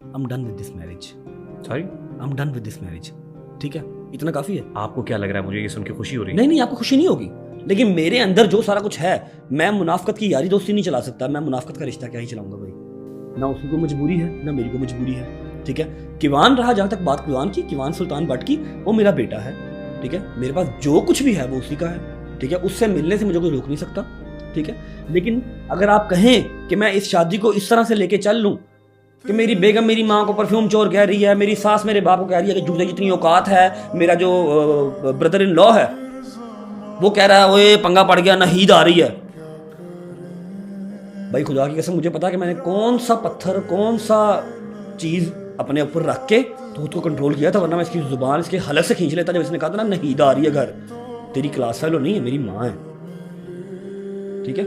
I am done with this marriage, sorry, I am done with this marriage. ठीक है, इतना काफी है। आपको क्या लग रहा है? मुझे ये सुन के खुशी हो रही है। नहीं नहीं, आपको खुशी नहीं होगी, लेकिन मेरे अंदर जो सारा कुछ है, मैं मुनाफकत की यारी दोस्ती नहीं चला सकता, मैं मुनाफकत का रिश्ता क्या ही चलाऊंगा भाई। ना उसकी कोई मजबूरी है ना मेरी को मजबूरी है। ठीक है, किवान रहा, जहां तक बात किवान की, किवान सुल्तान भट्ट की, वो मेरा बेटा है। ठीक है, मेरे पास जो कुछ भी है वो उसी का है। ठीक है, उससे मिलने से मुझे कोई रोक नहीं सकता। ठीक है, लेकिन अगर आप कहें कि मैं इस शादी को इस तरह से लेके चल लूं कि मेरी बेगम मेरी माँ को परफ्यूम चोर कह रही है, मेरी सास मेरे बाप को कह रही है कि जूते जितनी औकात है, मेरा जो ब्रदर इन लॉ है वो कह रहा है ओए पंगा पड़ गया, नहीद आ रही है। भाई खुदा की कसम मुझे पता है कि मैंने कौन सा पत्थर, कौन सा चीज अपने ऊपर रख के तो उसको कंट्रोल किया था, वरना मैं इसकी जुबान इसके हलक से खींच लेता जब इसने कहा था ना नहीद आ रही है घर। तेरी क्लास फेलो नहीं है, मेरी माँ है। ठीक है,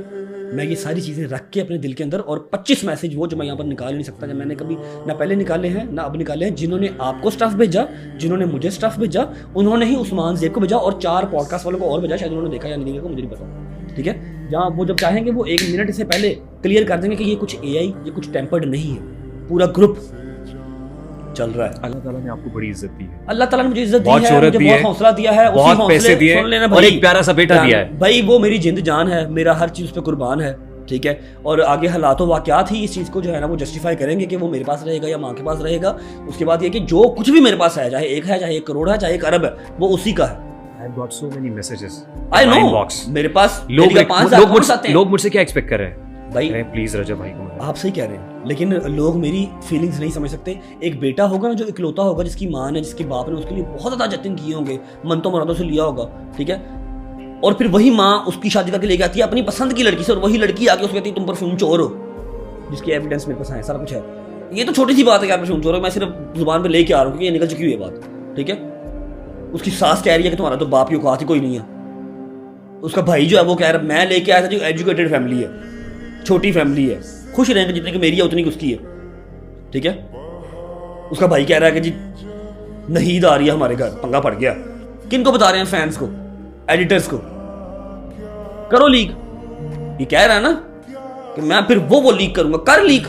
मैं ये सारी चीज़ें रख के अपने दिल के अंदर, और 25 मैसेज वो जो मैं यहाँ पर निकाल ही नहीं सकता, जब मैंने कभी ना पहले निकाले हैं ना अब निकाले हैं, जिन्होंने आपको स्टफ भेजा, जिन्होंने मुझे स्टफ भेजा, उन्होंने ही उस्मान ज़ेब को भेजा, और 4 पॉडकास्ट वालों को और भेजा, शायद उन्होंने देखा या नहीं देखा मुझे नहीं पता। ठीक है, जहाँ वो जब चाहेंगे वो 1 मिनट से पहले क्लियर कर देंगे कि ये कुछ AI, ये कुछ टेम्पर्ड नहीं है, पूरा ग्रुप चल रहा है। अल्लाह ताला ने आपको बड़ी इज्जत दी है, अल्लाह ताला ने मुझे इज्जत दी बहुत है, शोहरत मुझे दी बहुत है, हौसला दिया है, बहुत उसी पैसे हौसले दिए सुन लेना और भाई। एक प्यारा सा बेटा दिया है। भाई वो मेरी जिंद जान है, मेरा हर चीज़ पे कुर्बान है। ठीक है, और आगे हालात वाक़यात ही इस चीज़ को जो है ना वो जस्टिफाई करेंगे कि वो मेरे पास रहेगा या माँ के पास रहेगा। उसके बाद ये कि जो कुछ भी मेरे पास है, चाहे 1 है, चाहे 1 करोड़ है, चाहे 1 अरब है, वो उसी का है। I've got so many messages. I know, Inbox. मेरे पास लोग डेली का 5,000 कमेंट्स आते हैं। लोग मुझसे क्या एक्सपेक्ट कर रहे हैं भाई प्लीज रजब भाई को मिला। आप सही कह रहे हैं, लेकिन लोग मेरी फीलिंग्स नहीं समझ सकते। एक बेटा होगा ना जो इकलौता होगा, जिसकी माँ ने, जिसके बाप ने उसके लिए बहुत ज़्यादा जतन किए होंगे, मनतो मुरादों से लिया होगा। ठीक है, और फिर वही माँ उसकी शादी करके लेके आती है अपनी पसंद की लड़की से, और वही लड़की आके उसको कहती है तुम परफ्यूम चोर हो, जिसकी एविडेंस मेरे पास है, सारा कुछ है। ये तो छोटी सी बात है यार, परफ्यूम चोर हो, मैं सिर्फ जुबान पे लेके आ रहा हूँ क्योंकि ये निकल चुकी हुई है बात। ठीक है, उसकी सास कह रही है कि तुम्हारा तो बाप की औकात ही कोई नहीं है। उसका भाई जो है वो कह रहा है मैं लेके आया था, जो एजुकेटेड फैमिली है, छोटी फैमिली है, खुश रहेंगे जितनी की मेरी है उतनी की उसकी है। ठीक है, उसका भाई कह रहा है कि जी नहीद आ रही है हमारे घर, पंगा पड़ गया। किन को बता रहे हैं? फैंस को, एडिटर्स को। करो लीक, ये कह रहा है ना कि मैं फिर वो लीक करूंगा, कर लीक।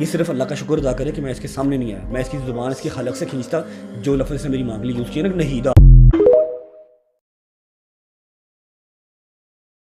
ये सिर्फ अल्लाह का शुक्र अदा करे कि मैं इसके सामने नहीं आया, मैं इसकी जुबान इसकी हलक से खींचता, जो लफ्ज़ ने मेरी माँ के लिए यूज़ किया ना नहीद